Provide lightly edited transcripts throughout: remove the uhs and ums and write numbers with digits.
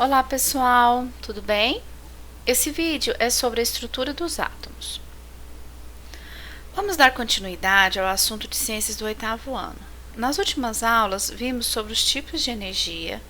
Olá pessoal, tudo bem? Esse vídeo é sobre a estrutura dos átomos. Vamos dar continuidade ao assunto de ciências do oitavo ano. Nas últimas aulas, vimos sobre os tipos de energia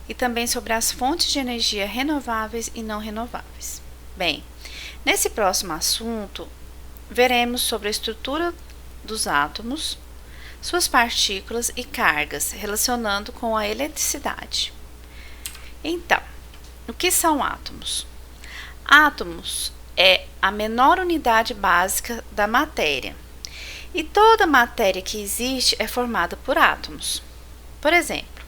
e também sobre as fontes de energia renováveis e não renováveis. Bem, nesse próximo assunto, veremos sobre a estrutura dos átomos, suas partículas e cargas, relacionando com a eletricidade. Então, o que são átomos? Átomos é a menor unidade básica da matéria. E toda matéria que existe é formada por átomos. Por exemplo,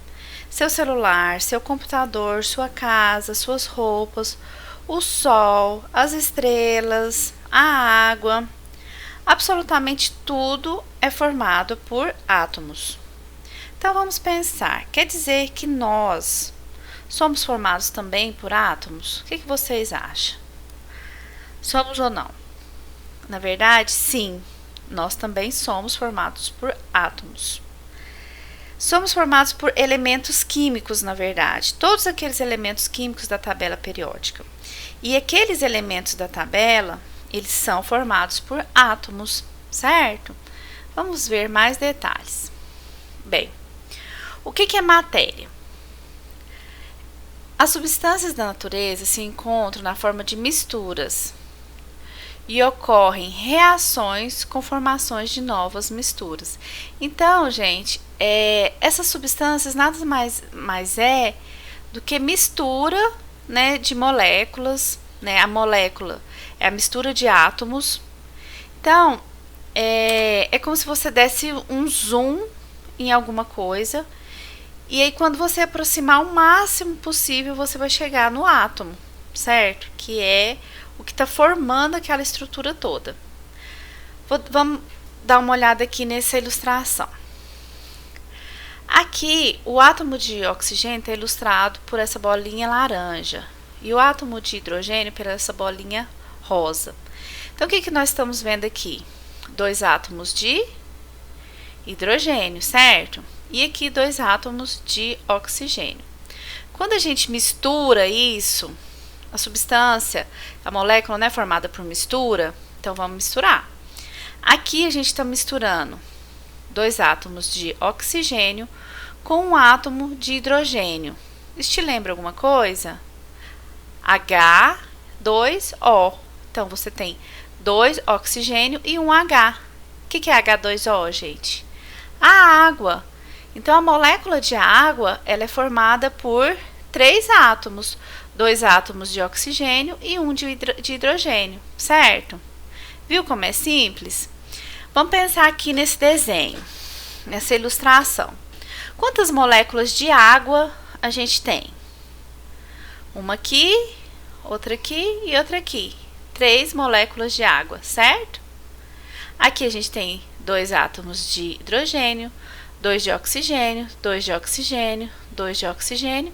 seu celular, seu computador, sua casa, suas roupas, o sol, as estrelas, a água. Absolutamente tudo é formado por átomos. Então vamos pensar, quer dizer que nós somos formados também por átomos? O que vocês acham? Somos ou não? Na verdade, sim, nós também somos formados por átomos. Somos formados por elementos químicos, na verdade, todos aqueles elementos químicos da tabela periódica. E aqueles elementos da tabela, eles são formados por átomos, certo? Vamos ver mais detalhes. Bem, o que é matéria? As substâncias da natureza se encontram na forma de misturas e ocorrem reações com formações de novas misturas. Então, gente, essas substâncias nada mais é do que mistura, né, de moléculas, né? A molécula é a mistura de átomos. Então, é como se você desse um zoom em alguma coisa. E aí, quando você aproximar o máximo possível, você vai chegar no átomo, certo? Que é o que está formando aquela estrutura toda. Vamos dar uma olhada aqui nessa ilustração. Aqui, o átomo de oxigênio está ilustrado por essa bolinha laranja. E o átomo de hidrogênio por essa bolinha rosa. Então, o que nós estamos vendo aqui? Dois átomos de hidrogênio, certo? E aqui dois átomos de oxigênio. Quando a gente mistura isso, a substância, a molécula não é formada por mistura, então vamos misturar. Aqui a gente está misturando dois átomos de oxigênio com um átomo de hidrogênio. Isso te lembra alguma coisa? H2O. Então você tem dois oxigênio e um H. O que é H2O, gente? A água. Então, a molécula de água, ela é formada por três átomos. Dois átomos de oxigênio e um de hidrogênio, certo? Viu como é simples? Vamos pensar aqui nesse desenho, nessa ilustração. Quantas moléculas de água a gente tem? Uma aqui, outra aqui e outra aqui. Três moléculas de água, certo? Aqui a gente tem dois átomos de hidrogênio, dois de oxigênio, dois de oxigênio, dois de oxigênio,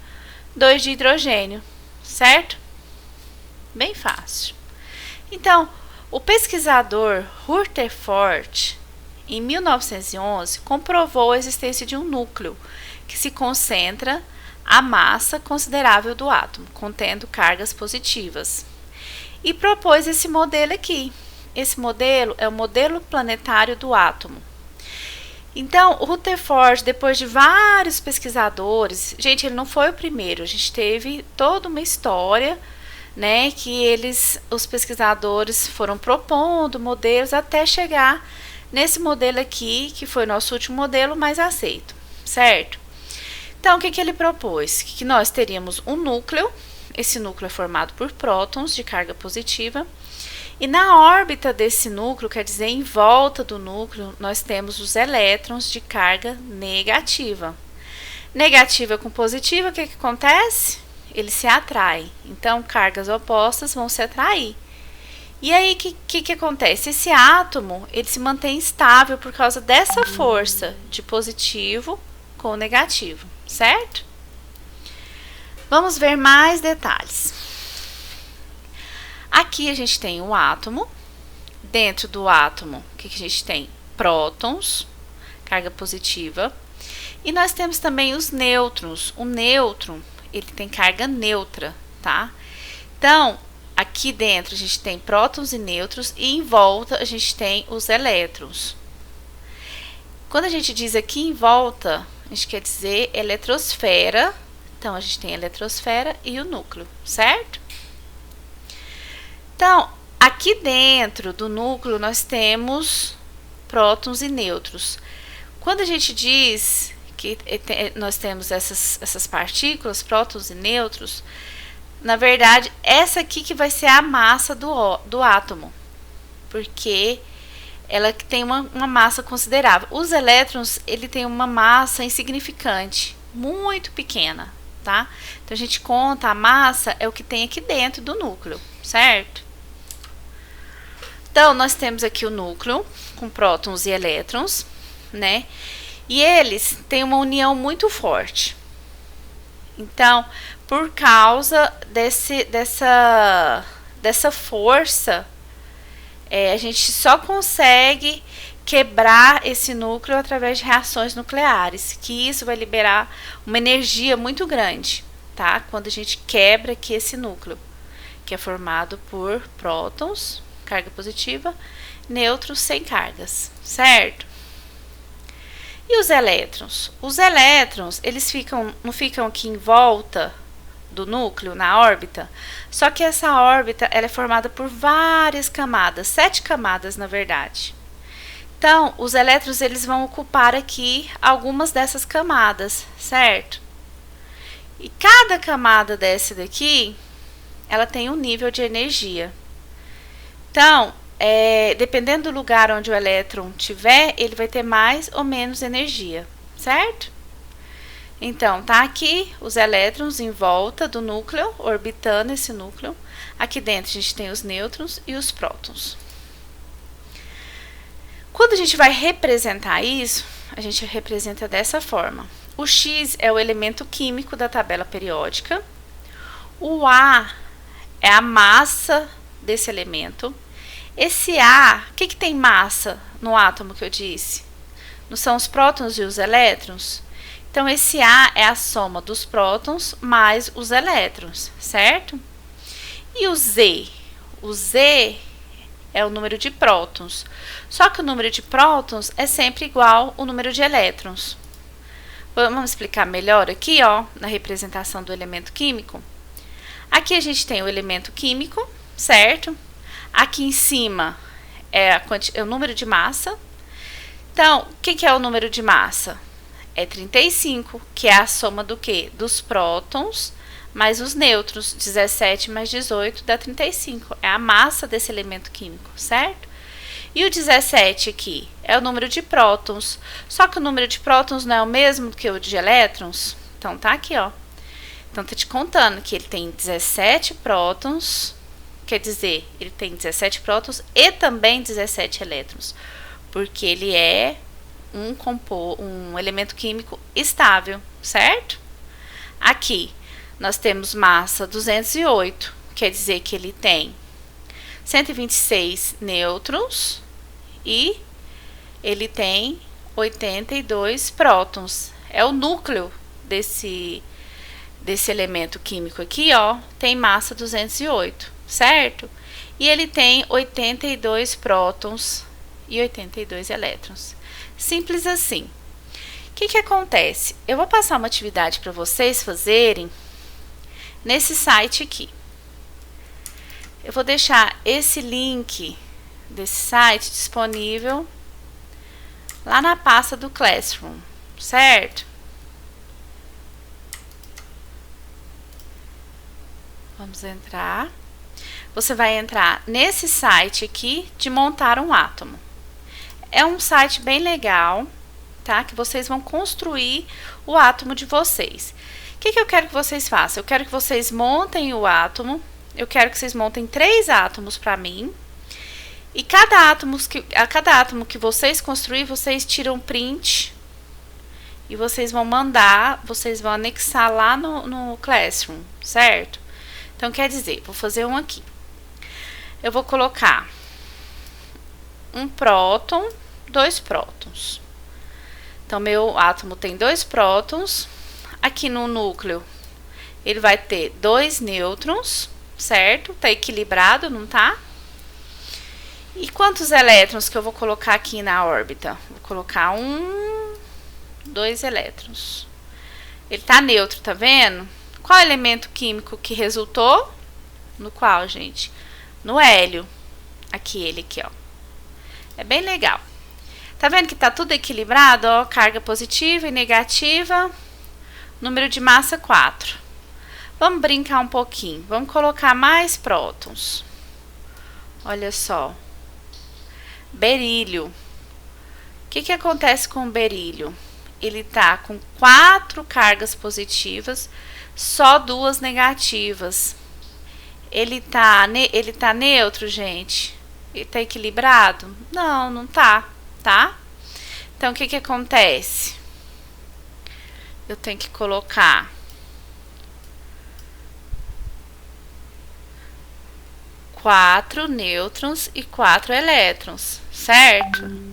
dois de hidrogênio, certo? Bem fácil. Então, o pesquisador Rutherford, em 1911, comprovou a existência de um núcleo que se concentra a massa considerável do átomo, contendo cargas positivas. E propôs esse modelo aqui. Esse modelo é o modelo planetário do átomo. Então, o Rutherford, depois de vários pesquisadores, gente, ele não foi o primeiro, a gente teve toda uma história, né, que os pesquisadores foram propondo modelos até chegar nesse modelo aqui, que foi o nosso último modelo mais aceito, certo? Então, o que ele propôs? Que nós teríamos um núcleo, esse núcleo é formado por prótons de carga positiva, e na órbita desse núcleo, quer dizer, em volta do núcleo, nós temos os elétrons de carga negativa. Negativa com positiva, o que acontece? Eles se atraem. Então, cargas opostas vão se atrair. E aí, o que acontece? Esse átomo, ele se mantém estável por causa dessa força de positivo com negativo, certo? Vamos ver mais detalhes. Aqui a gente tem um átomo. Dentro do átomo, o que a gente tem? Prótons, carga positiva. E nós temos também os nêutrons. O nêutron, ele tem carga neutra, tá? Então, aqui dentro a gente tem prótons e nêutrons e em volta a gente tem os elétrons. Quando a gente diz aqui em volta, a gente quer dizer eletrosfera. Então, a gente tem a eletrosfera e o núcleo, certo? Então, aqui dentro do núcleo nós temos prótons e nêutrons. Quando a gente diz que nós temos essas partículas, prótons e nêutrons, na verdade, essa aqui que vai ser a massa do átomo, porque ela tem uma massa considerável. Os elétrons, ele tem uma massa insignificante, muito pequena, tá? Então, a gente conta a massa, é o que tem aqui dentro do núcleo, certo? Então, nós temos aqui o núcleo, com prótons e elétrons, né? E eles têm uma união muito forte. Então, por causa dessa força, a gente só consegue quebrar esse núcleo através de reações nucleares, que isso vai liberar uma energia muito grande, tá? Quando a gente quebra aqui esse núcleo, que é formado por prótons, carga positiva, nêutrons sem cargas, certo? E os elétrons? Os elétrons, eles não ficam aqui em volta do núcleo, na órbita, só que essa órbita ela é formada por várias camadas, 7 camadas na verdade. Então, os elétrons eles vão ocupar aqui algumas dessas camadas, certo? E cada camada dessa daqui, ela tem um nível de energia. Então, dependendo do lugar onde o elétron tiver, ele vai ter mais ou menos energia, certo? Então, tá aqui os elétrons em volta do núcleo, orbitando esse núcleo. Aqui dentro a gente tem os nêutrons e os prótons. Quando a gente vai representar isso, a gente representa dessa forma. O X é o elemento químico da tabela periódica. O A é a massa desse elemento. Esse A, o que tem massa no átomo que eu disse? Não são os prótons e os elétrons? Então, esse A é a soma dos prótons mais os elétrons, certo? E o Z? O Z é o número de prótons. Só que o número de prótons é sempre igual ao número de elétrons. Vamos explicar melhor aqui, ó, na representação do elemento químico. Aqui a gente tem o elemento químico, certo? Aqui em cima é o número de massa. Então, o que é o número de massa? É 35, que é a soma do quê? Dos prótons mais os nêutrons. 17 mais 18 dá 35. É a massa desse elemento químico, certo? E o 17 aqui é o número de prótons. Só que o número de prótons não é o mesmo que o de elétrons. Então, tá aqui, ó. Então, tá te contando que ele tem 17 prótons. Quer dizer, ele tem 17 prótons e também 17 elétrons. Porque ele é um elemento químico estável, certo? Aqui, nós temos massa 208, quer dizer que ele tem 126 nêutrons e ele tem 82 prótons. É o núcleo desse elemento químico aqui, ó, tem massa 208, certo? E ele tem 82 prótons e 82 elétrons. Simples assim. O que acontece? Eu vou passar uma atividade para vocês fazerem nesse site aqui. Eu vou deixar esse link desse site disponível lá na pasta do Classroom, certo? Vamos entrar. Você vai entrar nesse site aqui de montar um átomo. É um site bem legal, tá? Que vocês vão construir o átomo de vocês. O que eu quero que vocês façam? Eu quero que vocês montem o átomo. Eu quero que vocês montem 3 átomos para mim. E a cada átomo que vocês construírem, vocês tiram print. E vocês vão mandar, vocês vão anexar lá no Classroom, certo? Então, quer dizer, vou fazer um aqui. Eu vou colocar um próton, 2 prótons. Então, meu átomo tem 2 prótons. Aqui no núcleo, ele vai ter 2 nêutrons, certo? Tá equilibrado, não tá? E quantos elétrons que eu vou colocar aqui na órbita? Vou colocar 2 elétrons. Ele tá neutro, tá vendo? Qual elemento químico que resultou? No qual, gente? No hélio. Aqui, ele aqui, ó. É bem legal. Tá vendo que tá tudo equilibrado, ó? Carga positiva e negativa. Número de massa 4. Vamos brincar um pouquinho. Vamos colocar mais prótons. Olha só. Berílio. O que acontece com o berílio? Ele tá com 4 cargas positivas, só 2 negativas. Ele tá neutro, gente? Ele tá equilibrado? Não, não tá, tá? Então, o que acontece? Eu tenho que colocar 4 nêutrons e 4 elétrons, certo?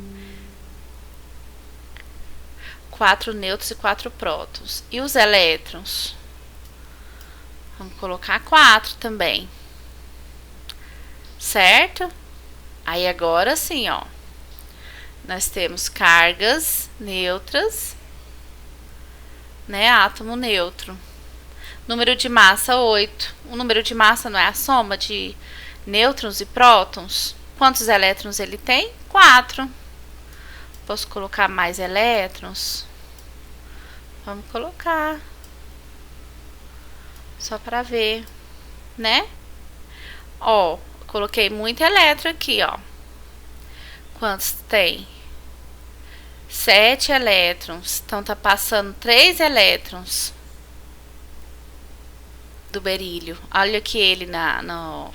4 nêutrons e 4 prótons. E os elétrons? Vamos colocar 4 também. Certo? Aí agora sim, ó. Nós temos cargas neutras, né? Átomo neutro. Número de massa 8. O número de massa não é a soma de nêutrons e prótons? Quantos elétrons ele tem? 4. Posso colocar mais elétrons? Vamos colocar. Só para ver, né? Ó, coloquei muito elétron aqui, ó. Quantos tem? 7 elétrons. Então, tá passando 3 elétrons do berílio. Olha aqui ele na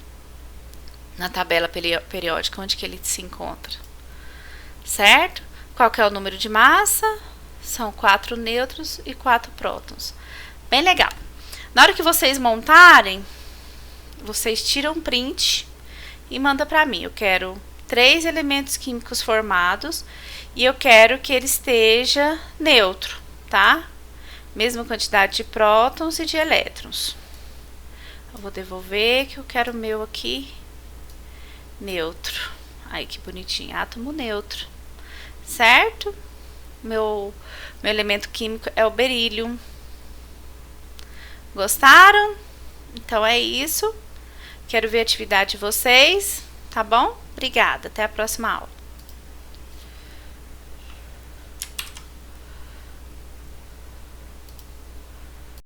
tabela periódica, onde que ele se encontra. Certo? Qual que é o número de massa? São 4 nêutrons e 4 prótons. Bem legal. Na hora que vocês montarem, vocês tiram um print e manda para mim. Eu quero 3 elementos químicos formados e eu quero que ele esteja neutro, tá? Mesma quantidade de prótons e de elétrons. Eu vou devolver que eu quero o meu aqui neutro. Aí que bonitinho, átomo neutro. Certo? Meu elemento químico é o berílio. Gostaram? Então é isso. Quero ver a atividade de vocês, tá bom? Obrigada, até a próxima aula.